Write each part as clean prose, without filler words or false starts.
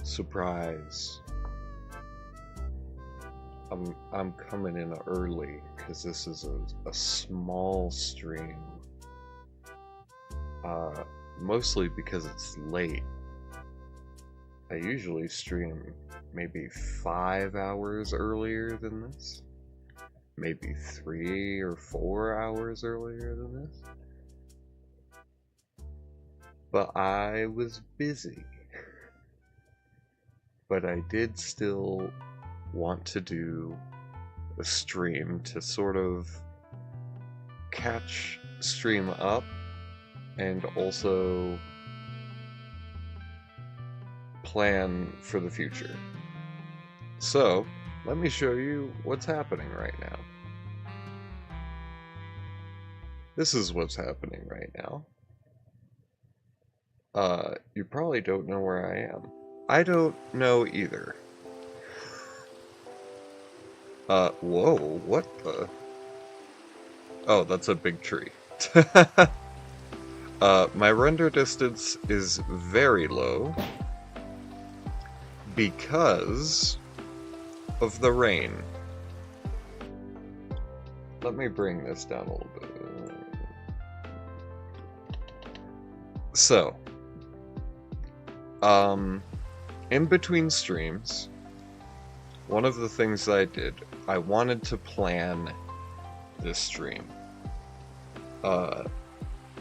Surprise. I'm coming in early because this is a small stream. Mostly because it's late. I usually stream maybe 5 hours earlier than this. Maybe 3 or 4 hours earlier than this. But I was busy. But I did still want to do a stream to sort of catch stream up and also plan for the future. So, let me show you what's happening right now. This is what's happening right now. You probably don't know where I am. I don't know either. Whoa, what the? Oh, that's a big tree. My render distance is very low because of the rain. Let me bring this down a little bit. So, in between streams, one of the things that I did, I wanted to plan this stream.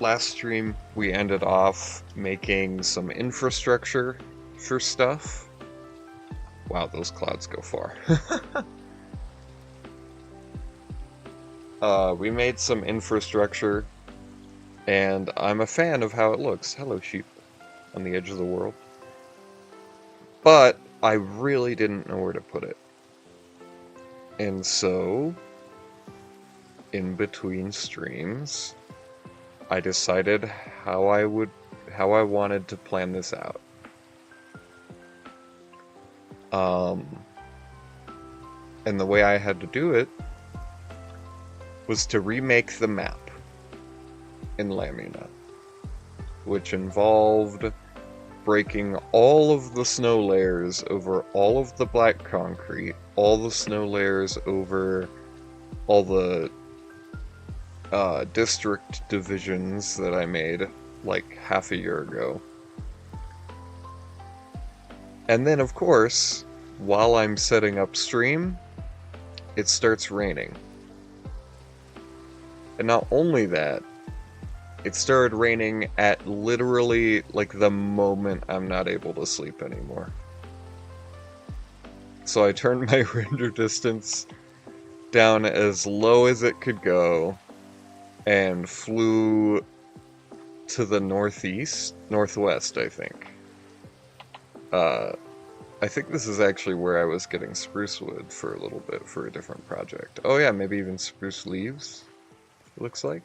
Last stream, we ended off making some infrastructure for stuff. Wow, those clouds go far. We made some infrastructure, and I'm a fan of how it looks. Hello, sheep on the edge of the world. But I really didn't know where to put it. And so, in between streams, I decided how I wanted to plan this out. And the way I had to do it was to remake the map in Lambuna, which involved breaking all of the snow layers over all of the black concrete, all the snow layers over all the district divisions that I made like half a year ago. And then, of course, while I'm setting up stream, it starts raining. And not only that, it started raining at literally, like, the moment I'm not able to sleep anymore. So I turned my render distance down as low as it could go, and flew to the northwest, I think. I think this is actually where I was getting spruce wood for a little bit for a different project. Oh yeah, maybe even spruce leaves, it looks like.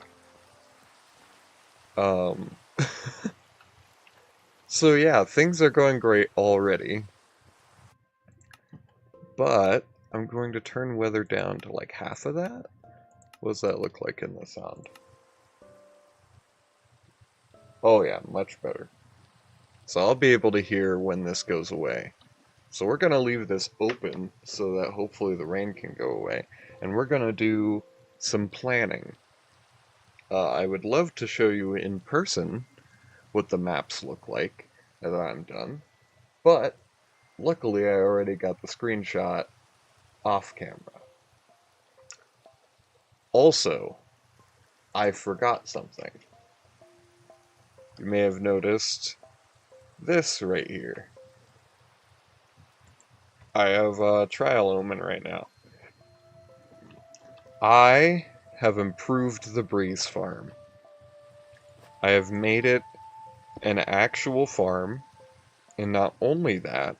So yeah, things are going great already. But I'm going to turn weather down to like half of that. What does that look like in the sound? Oh yeah, much better. So I'll be able to hear when this goes away. So we're going to leave this open so that hopefully the rain can go away. And we're going to do some planning. I would love to show you in person what the maps look like as I'm done. But luckily I already got the screenshot off camera. Also, I forgot something. You may have noticed this right here. I have a trial omen right now. I have improved the breeze farm. I have made it an actual farm, and not only that,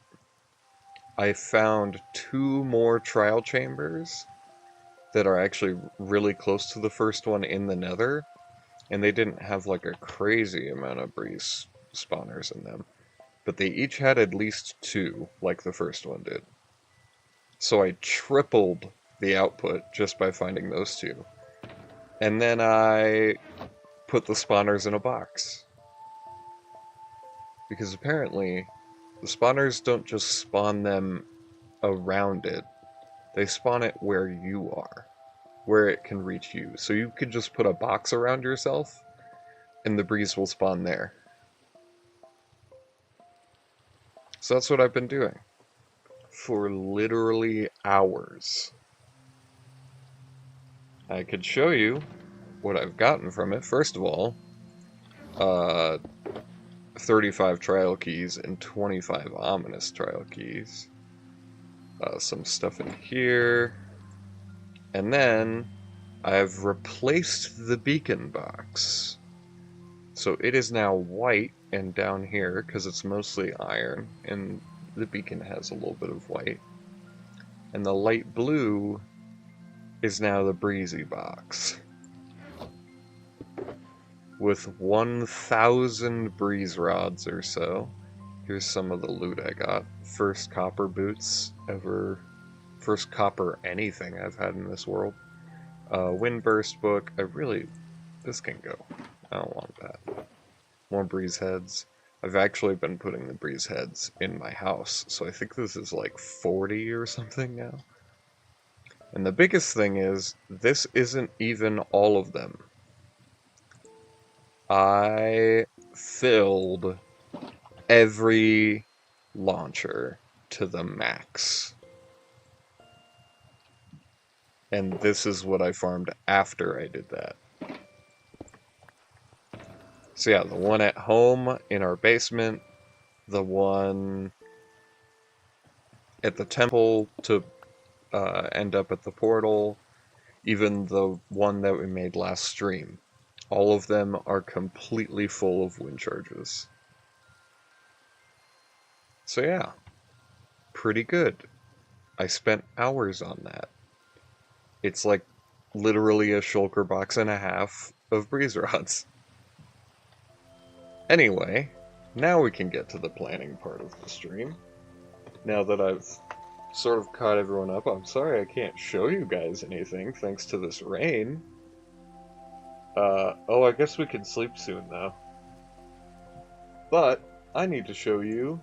I found 2 more trial chambers that are actually really close to the first one in the nether, and they didn't have like a crazy amount of breeze spawners in them. But they each had at least 2, like the first one did. So I tripled the output just by finding those 2. And then I put the spawners in a box. Because apparently, the spawners don't just spawn them around it. They spawn it where you are, where it can reach you. So you could just put a box around yourself, and the breeze will spawn there. So that's what I've been doing for literally hours. I could show you what I've gotten from it. First of all, 35 trial keys and 25 ominous trial keys. Some stuff in here. And then I've replaced the beacon box. So it is now white and down here because it's mostly iron, and the beacon has a little bit of white. And the light blue is now the breezy box. With 1,000 breeze rods or so. Here's some of the loot I got. First copper boots ever. First copper anything I've had in this world. Windburst book. This can go. I don't want that. More breeze heads. I've actually been putting the breeze heads in my house, so I think this is like 40 or something now. And the biggest thing is, this isn't even all of them. I filled every launcher to the max. And this is what I farmed after I did that. So yeah, the one at home in our basement, the one at the temple to end up at the portal, even the one that we made last stream. All of them are completely full of wind charges. So yeah, pretty good. I spent hours on that. It's like literally a shulker box and a half of breeze rods. Anyway, now we can get to the planning part of the stream. Now that I've sort of caught everyone up, I'm sorry I can't show you guys anything thanks to this rain. Oh, I guess we can sleep soon though. But I need to show you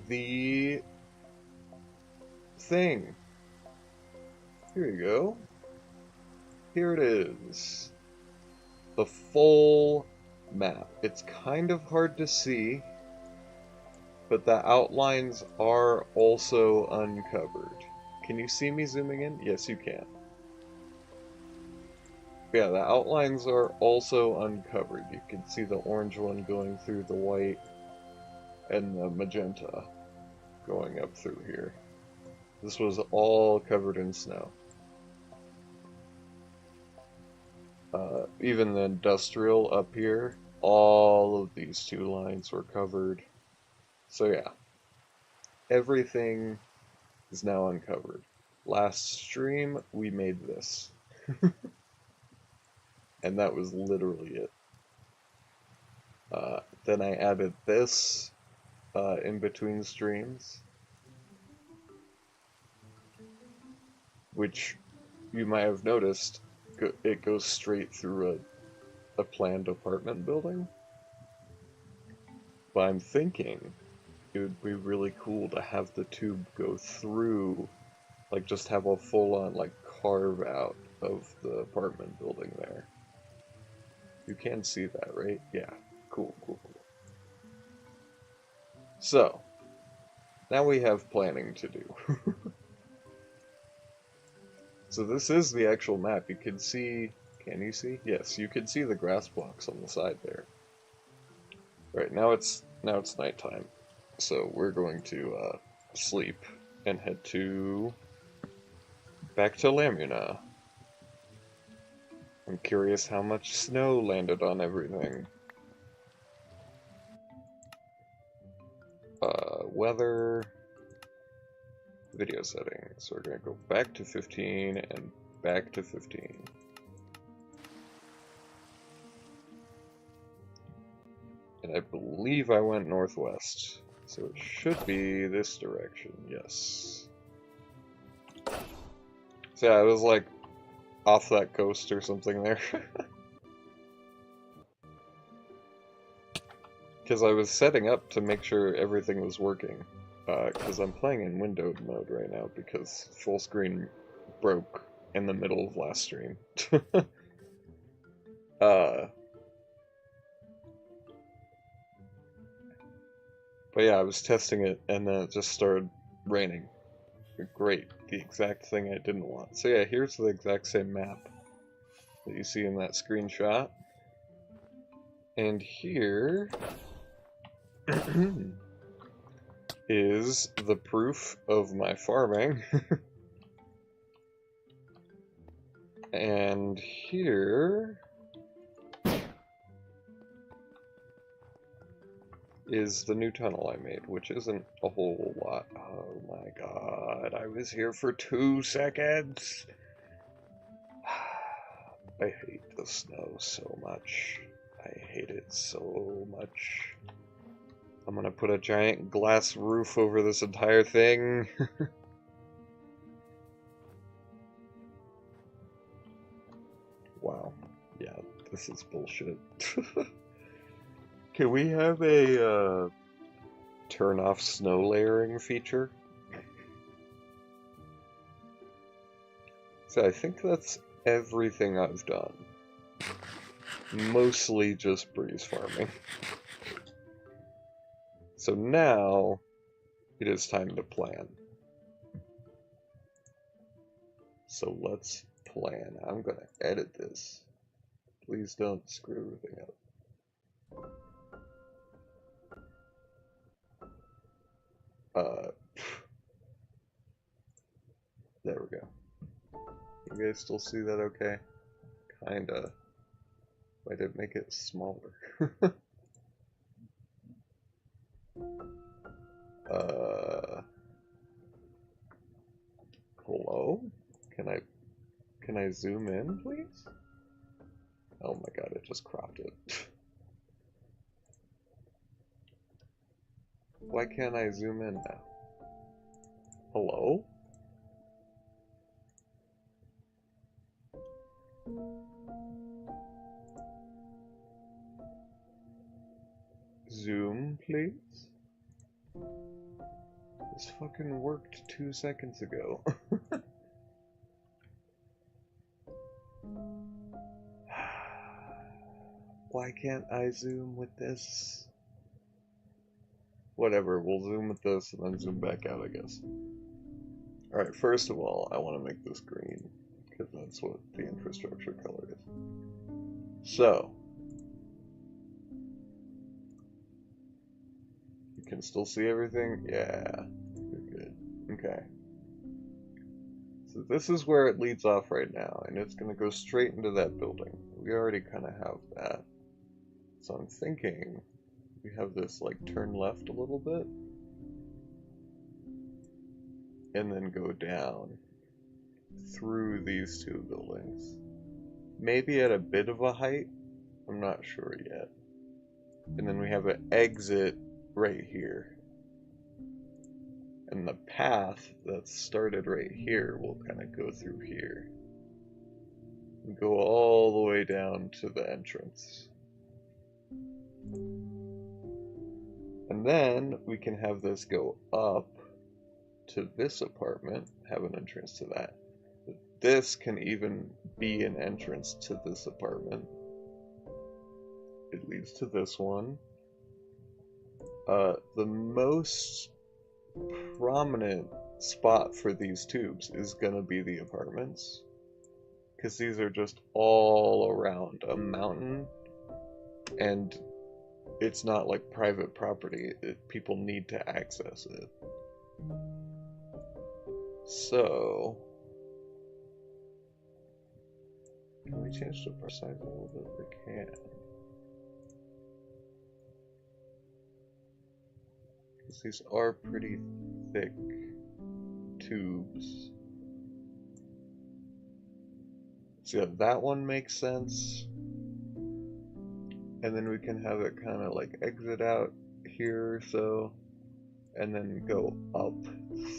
the thing. Here you go. Here it is. The full map. It's kind of hard to see, but the outlines are also uncovered. Can you see me zooming in? Yes, you can. Yeah, the outlines are also uncovered. You can see the orange one going through the white and the magenta going up through here. This was all covered in snow. Even the industrial up here, all of these two lines were covered. So yeah, everything is now uncovered. Last stream, we made this. And that was literally it. Then I added this in between streams, which you might have noticed, it goes straight through a planned apartment building. But I'm thinking it would be really cool to have the tube go through, like just have a full-on like carve out of the apartment building there. You can see that, right? Yeah. Cool. So, now we have planning to do. So this is the actual map. You can see, can you see? Yes, you can see the grass blocks on the side there. Right, now it's nighttime. So we're going to sleep and head back to Lambuna. I'm curious how much snow landed on everything. Weather, video settings. So we're gonna go back to 15 and back to 15. And I believe I went northwest. So it should be this direction, yes. So yeah, I was like off that coast or something there. Because I was setting up to make sure everything was working. Because I'm playing in windowed mode right now because full screen broke in the middle of last stream. uh, but yeah, I was testing it and then it just started raining. Great, the exact thing I didn't want. So yeah, here's the exact same map that you see in that screenshot. And here is the proof of my farming. And here is the new tunnel I made, which isn't a whole lot. Oh my god, I was here for 2 seconds! I hate the snow so much. I hate it so much. I'm gonna put a giant glass roof over this entire thing. Wow. Yeah, this is bullshit. Can we have a, turn off snow layering feature? So I think that's everything I've done. Mostly just breeze farming. So now, it is time to plan. So let's plan. I'm gonna edit this. Please don't screw everything up. There we go. You guys still see that okay? Kinda. I did make it smaller. Hello? Can I zoom in, please? Oh my god, it just cropped it. Why can't I zoom in now? Hello? Zoom, please? This fucking worked 2 seconds ago. Why can't I zoom with this? Whatever, we'll zoom with this and then zoom back out, I guess. Alright, first of all, I want to make this green, because that's what the infrastructure color is. So, you can still see everything? Yeah, you're good. Okay. So this is where it leads off right now, and it's going to go straight into that building. We already kind of have that. So I'm thinking we have this like turn left a little bit, and then go down through these 2 buildings. Maybe at a bit of a height, I'm not sure yet. And then we have an exit right here. And the path that started right here will kind of go through here. And go all the way down to the entrance. And then we can have this go up to this apartment, have an entrance to that. This can even be an entrance to this apartment. It leads to this one. The most prominent spot for these tubes is gonna be the apartments, because these are just all around a mountain, and it's not like private property. People need to access it. So, can we change the brush size a little bit? We can. Because these are pretty thick tubes. So yeah, that one makes sense. And then we can have it kind of like exit out here or so, and then go up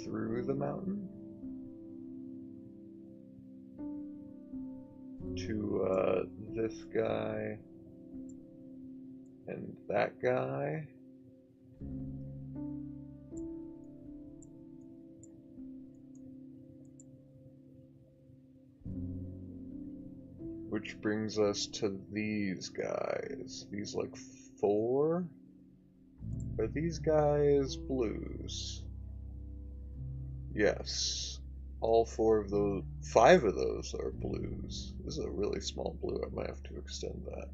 through the mountain to this guy, And that guy. Which brings us to these guys. These like 4? Are these guys blues? Yes. All 4 of those, 5 of those are blues. This is a really small blue, I might have to extend that.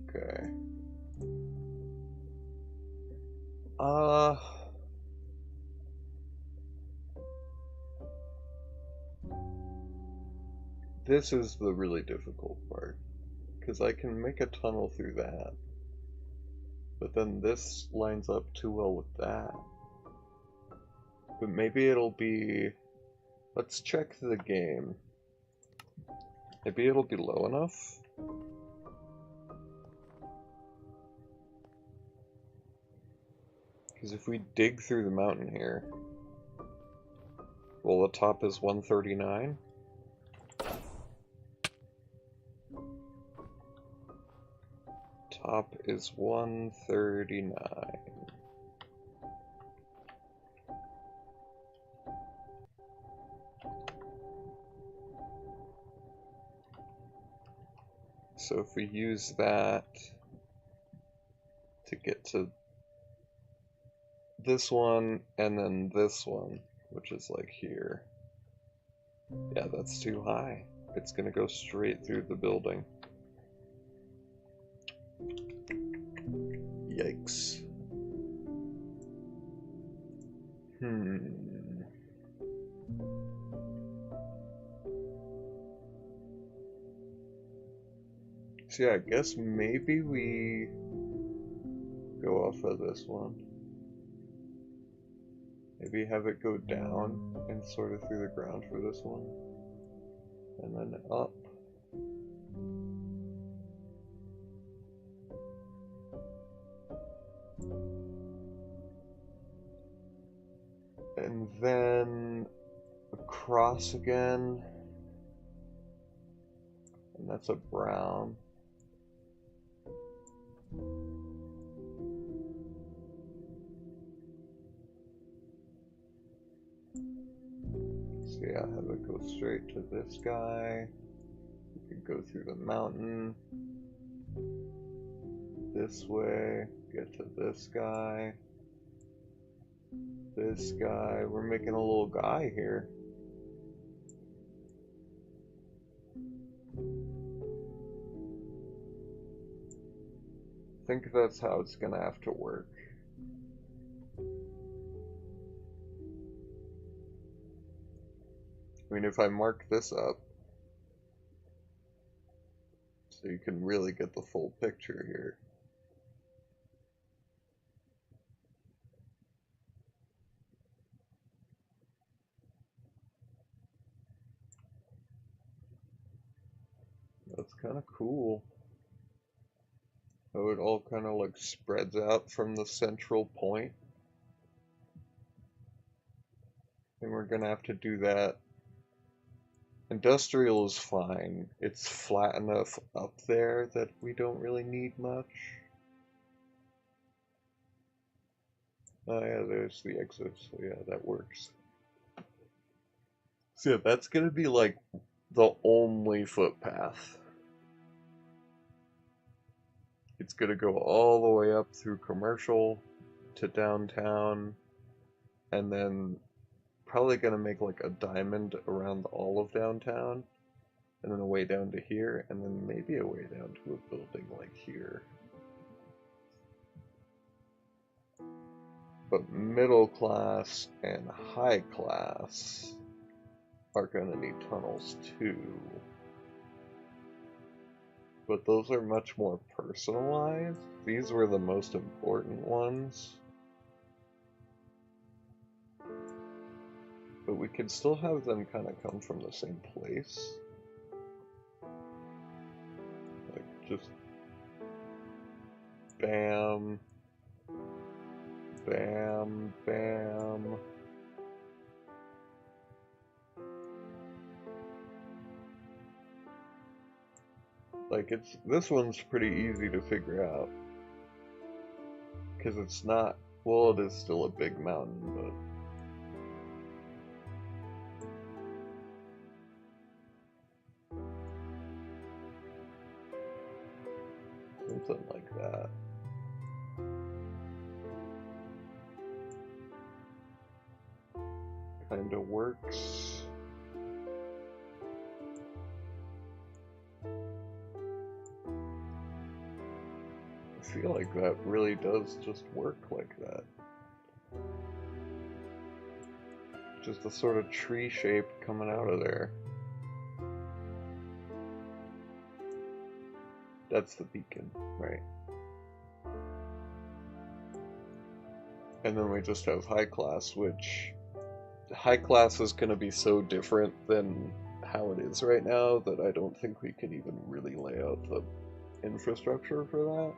Okay. This is the really difficult part, because I can make a tunnel through that, but then this lines up too well with that. But maybe it'll be... Let's check the game. Maybe it'll be low enough? Because if we dig through the mountain here... Well, the top is 139? Top is 139. So if we use that to get to this one and then this one, which is like here. Yeah, that's too high. It's gonna go straight through the building. Yikes. So yeah, I guess maybe we go off of this one. Maybe have it go down and sort of through the ground for this one. And then up. And then across again. And that's a brown. So yeah, have it go straight to this guy. You can go through the mountain. This way, get to this guy. This guy. We're making a little guy here. I think that's how it's gonna have to work. I mean, if I mark this up, so you can really get the full picture here. That's kind of cool. How it all kind of like spreads out from the central point. And we're gonna have to do that. Industrial is fine. It's flat enough up there that we don't really need much. Oh yeah, there's the exit, so yeah, that works. So yeah, that's gonna be like the only footpath. It's gonna go all the way up through commercial to downtown, and then probably gonna make like a diamond around all of downtown, and then a way down to here, and then maybe a way down to a building like here. But middle class and high class are gonna need tunnels too. But those are much more personalized. These were the most important ones. But we can still have them kind of come from the same place. Like, just bam, bam, bam. Like, this one's pretty easy to figure out. Because it's not, well, it is still a big mountain, but... something like that. Kinda works. I feel like that really does just work like that. Just a sort of tree shape coming out of there. That's the beacon, right? And then we just have high class, which high class is going to be so different than how it is right now that I don't think we can even really lay out the infrastructure for that.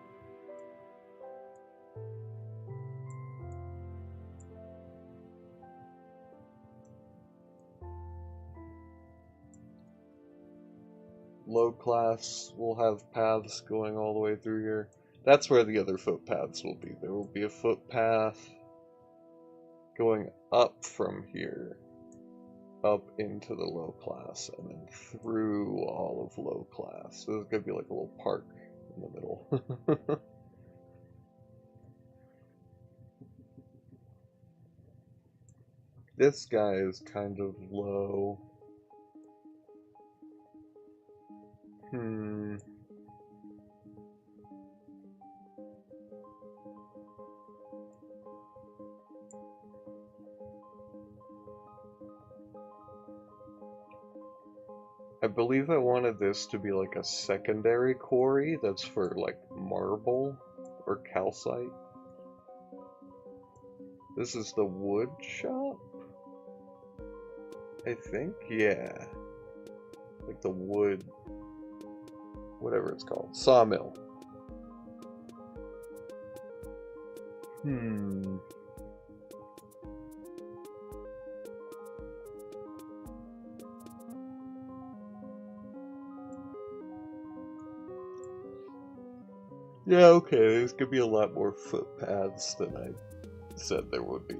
Low class will have paths going all the way through here. That's where the other footpaths will be. There will be a footpath going up from here, up into the low class, and then through all of low class. So there's gonna be like a little park in the middle. This guy is kind of low. I believe I wanted this to be like a secondary quarry that's for like marble or calcite. This is the wood shop? I think, yeah. Like the wood, whatever it's called, sawmill. Yeah, okay, there's gonna be a lot more footpaths than I said there would be.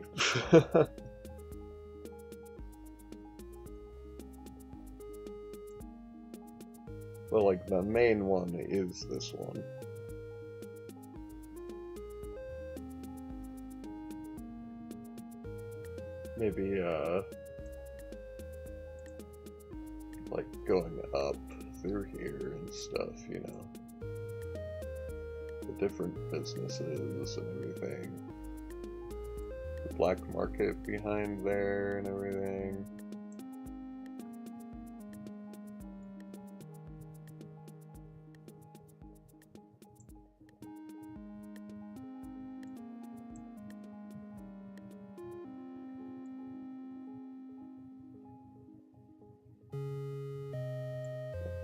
Well, like, the main one is this one. Maybe, like, going up through here and stuff, you know. The different businesses and everything. The black market behind there and everything.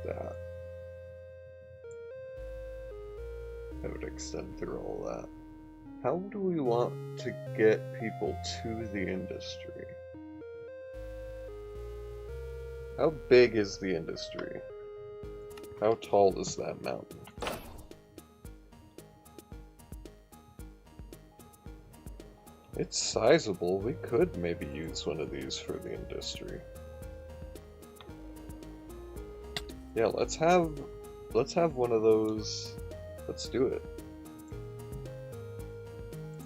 That. I would extend through all that. How do we want to get people to the industry? How big is the industry? How tall is that mountain? It's sizable. We could maybe use one of these for the industry. Yeah, let's have one of those. Let's do it.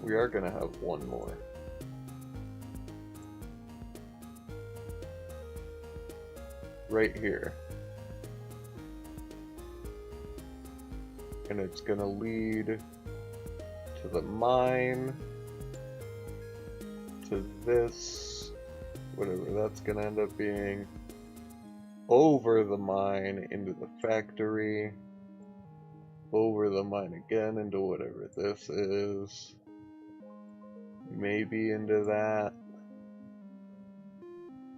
We are gonna have one more. Right here. And it's gonna lead to the mine, to this, whatever that's gonna end up being, over the mine into the factory, over the mine again into whatever this is, maybe into that,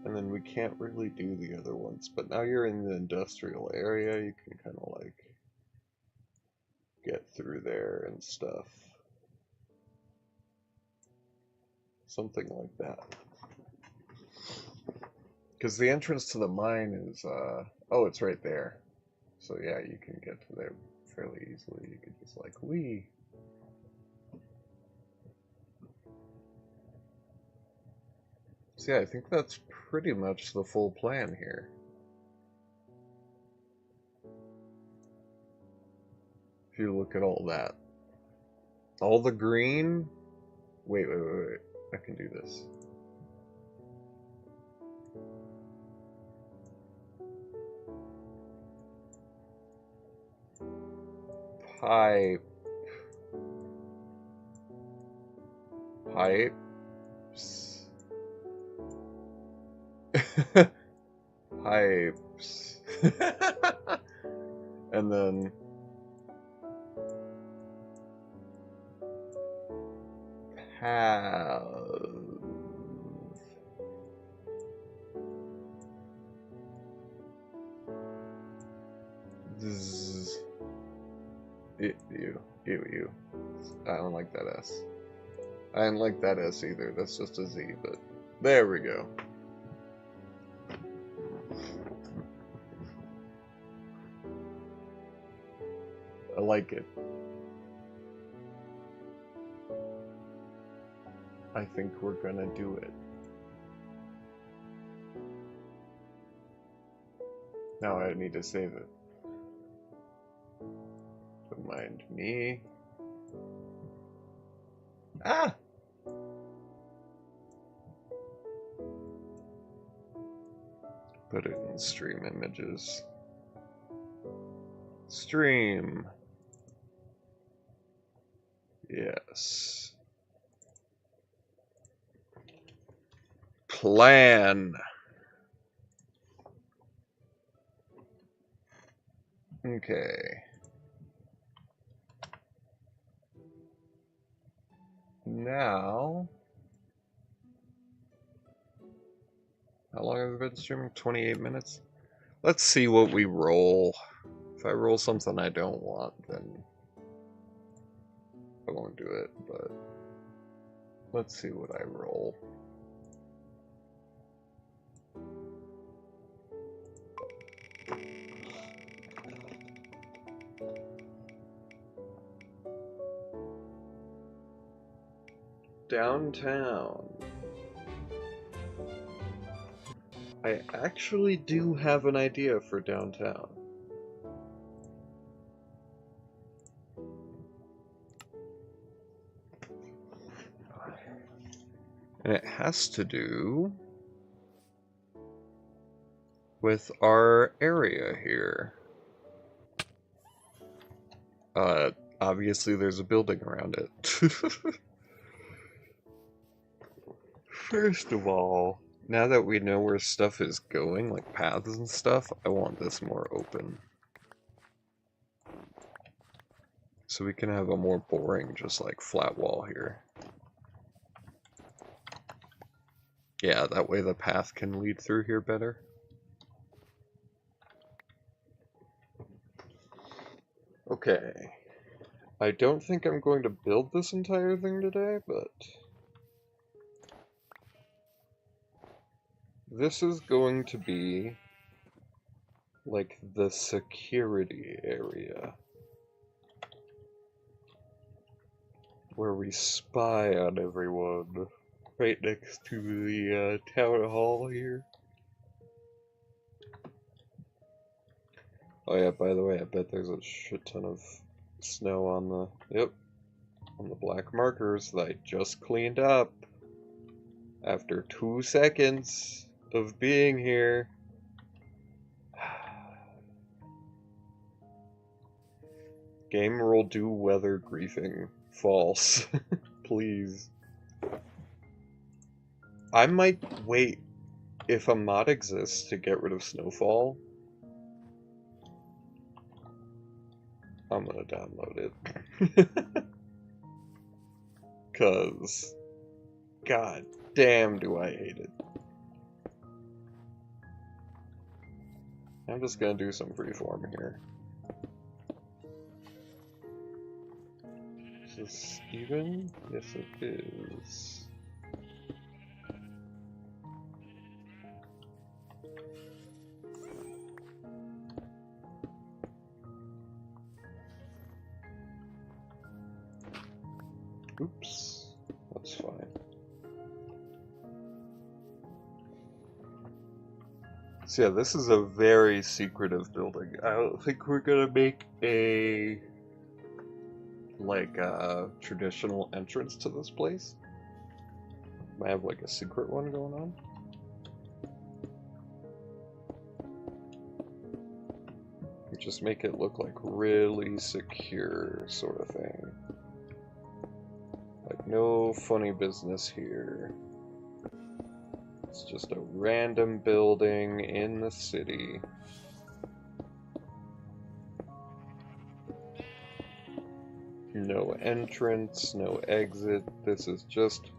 and then we can't really do the other ones, but now you're in the industrial area, you can kind of like get through there and stuff. Something like that. Because the entrance to the mine is, oh, it's right there. So yeah, you can get to there fairly easily. You could just like, wee. So yeah, I think that's pretty much the full plan here. If you look at all that. All the green... Wait. I can do this. Pipe. Pipes. Pipes. And then... Paths. Zzz. Ew. I don't like that S. I didn't like that S either. That's just a Z, but there we go. I like it. I think we're gonna do it. Now I need to save it. Don't mind me. Ah! Put it in stream images. Stream. Yes. Plan. Okay. Now, how long have I been streaming? 28 minutes? Let's see what we roll. If I roll something I don't want, then I won't do it, but let's see what I roll. Downtown. I actually do have an idea for downtown. And it has to do with our area here. Obviously there's a building around it. First of all, now that we know where stuff is going, like paths and stuff, I want this more open. So we can have a more boring, just like flat wall here. Yeah, that way the path can lead through here better. Okay. I don't think I'm going to build this entire thing today, but this is going to be like the security area where we spy on everyone, right next to the town hall here. Oh yeah, by the way, I bet there's a shit ton of snow on the black markers that I just cleaned up after 2 seconds of being here. Game rule do weather griefing. False. Please. I might wait if a mod exists to get rid of snowfall. I'm gonna download it. Cause god damn do I hate it. I'm just gonna do some freeform here. Is this even? Yes it is. Oops, that's fine. So yeah, this is a very secretive building. I don't think we're gonna make a traditional entrance to this place. Might have like a secret one going on. Just make it look like really secure sort of thing. Like no funny business here. It's just a random building in the city. No entrance, no exit. This is just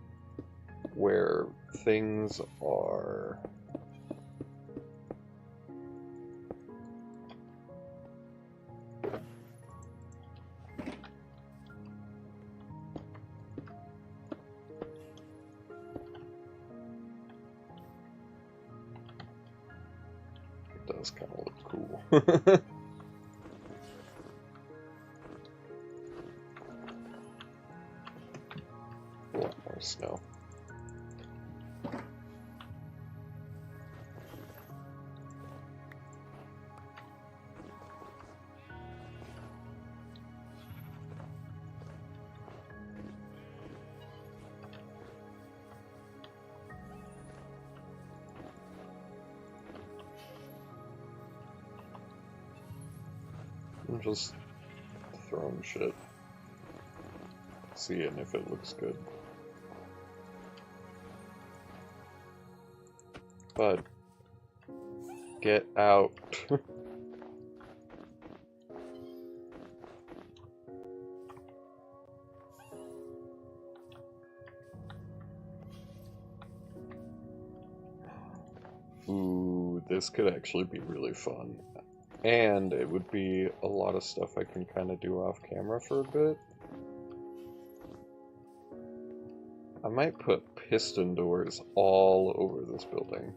where things are. It does kind of look cool. A lot more snow. I'm just throwing shit, seeing if it looks good. But get out. Ooh, this could actually be really fun. And it would be a lot of stuff I can kind of do off camera for a bit. I might put piston doors all over this building.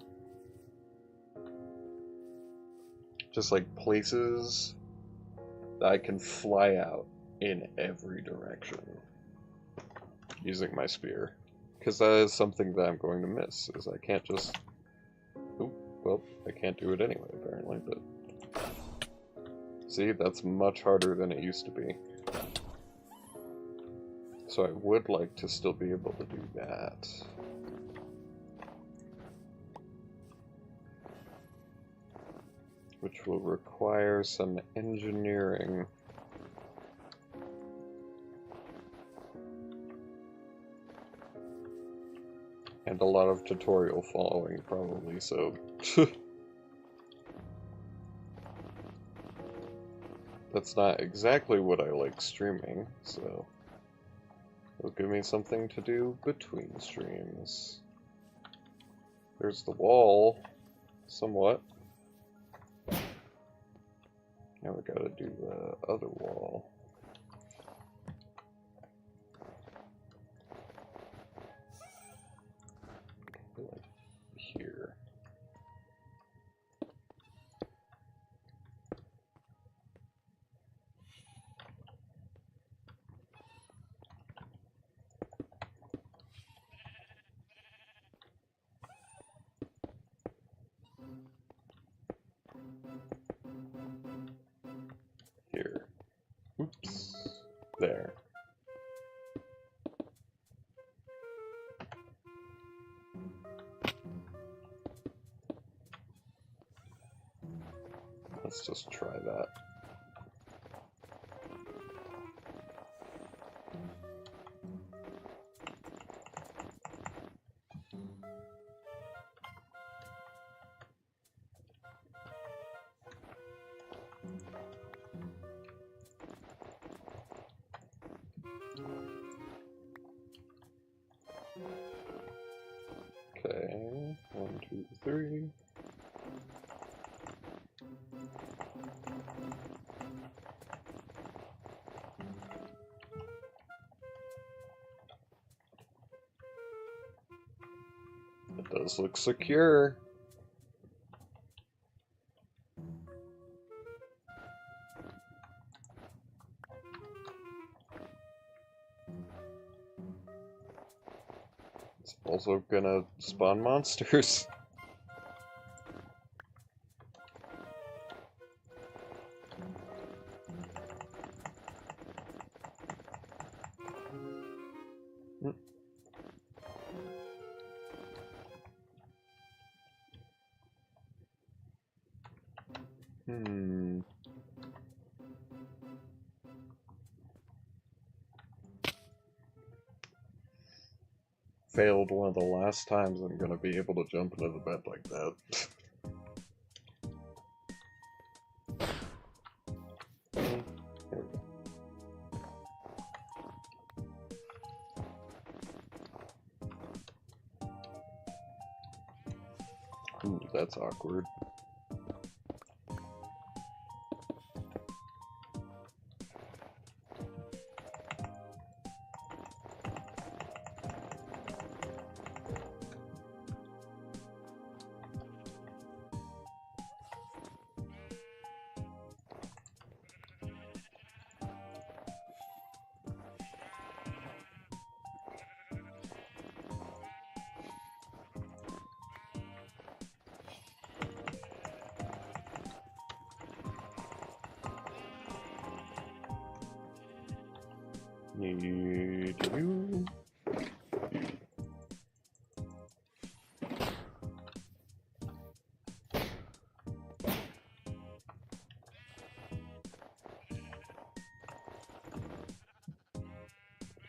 Just like places that I can fly out in every direction using my spear. Because that is something that I'm going to miss, is I can't just... Oop, well, I can't do it anyway, apparently, but... See, that's much harder than it used to be. So I would like to still be able to do that. Which will require some engineering. And a lot of tutorial following, probably, so... That's not exactly what I like streaming, so... It'll give me something to do between streams. There's the wall, somewhat. Now we gotta do the other wall. Like here. Here. Oops. There. Let's just try that. Okay, 1, 2, 3. It does look secure. Also gonna spawn monsters. Hmm. Failed one of the last times I'm gonna be able to jump into the bed like that. Ooh, that's awkward. Need you.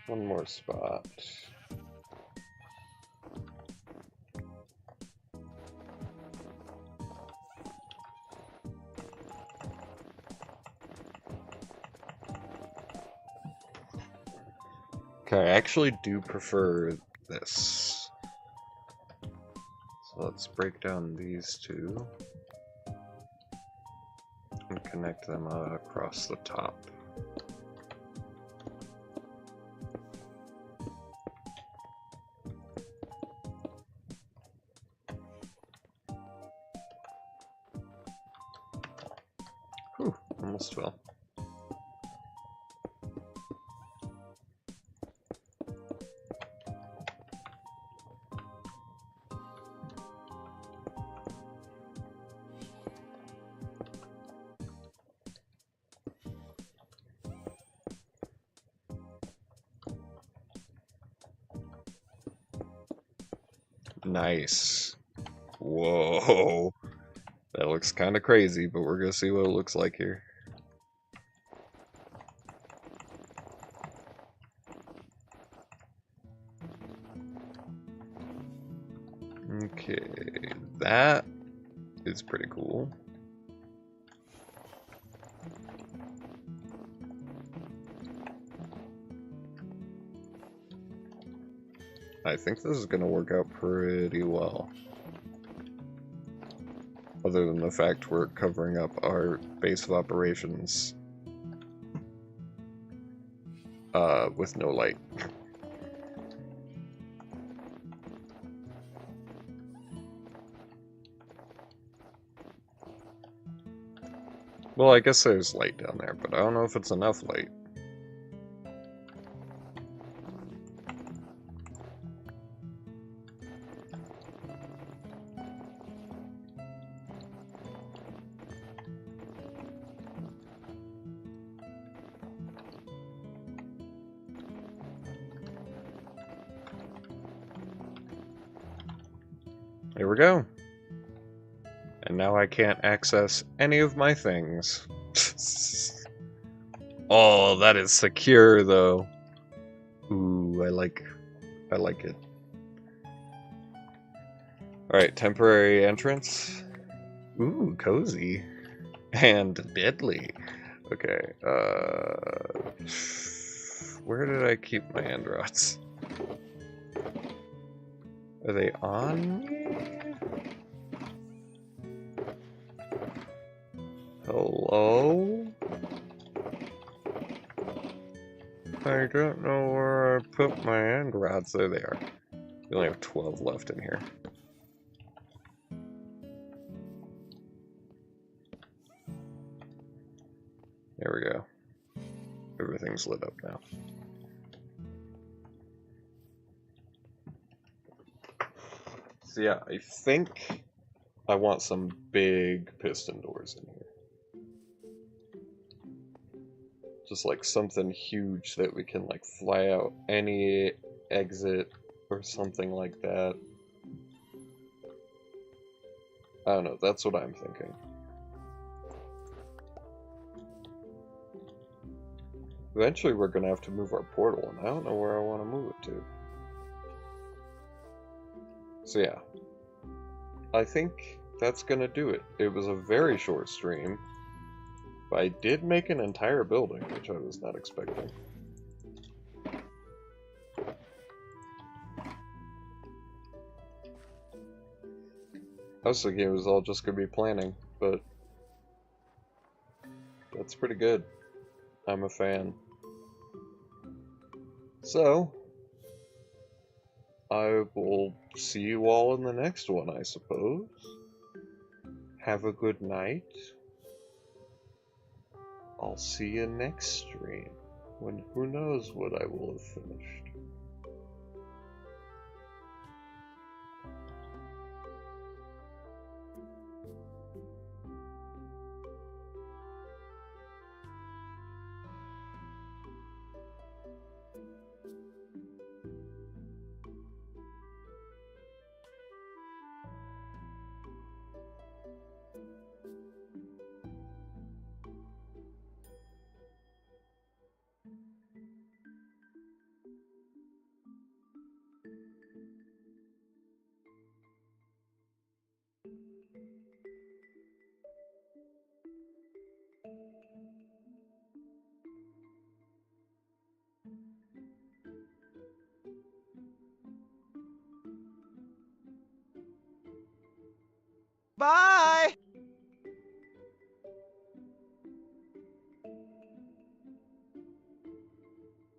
One more spot. Okay, I actually do prefer this. So let's break down these two and connect them across the top. Whew, almost fell. Nice. Whoa. That looks kind of crazy, but we're gonna see what it looks like here. Okay, that is pretty cool. I think this is gonna work out pretty well. Other than the fact we're covering up our base of operations with no light. Well, I guess there's light down there, but I don't know if it's enough light. There we go. And now I can't access any of my things. Oh, that is secure though. Ooh, I like it. Alright, temporary entrance. Ooh, cozy. And deadly. Okay, where did I keep my end rods? Are they on me? Hello? I don't know where I put my end rods. There they are. We only have 12 left in here. There we go. Everything's lit up now. So yeah, I think I want some big piston doors in here. Just like something huge that we can like fly out any exit or something like that. I don't know, that's what I'm thinking. Eventually we're gonna have to move our portal, and I don't know where I want to move it to. So yeah, I think that's gonna do it. It was a very short stream, but I did make an entire building, which I was not expecting. I was thinking it was all just gonna be planning, but that's pretty good. I'm a fan. So, I will see you all in the next one, I suppose. Have a good night. I'll see you next stream, when who knows what I will have finished. Bye!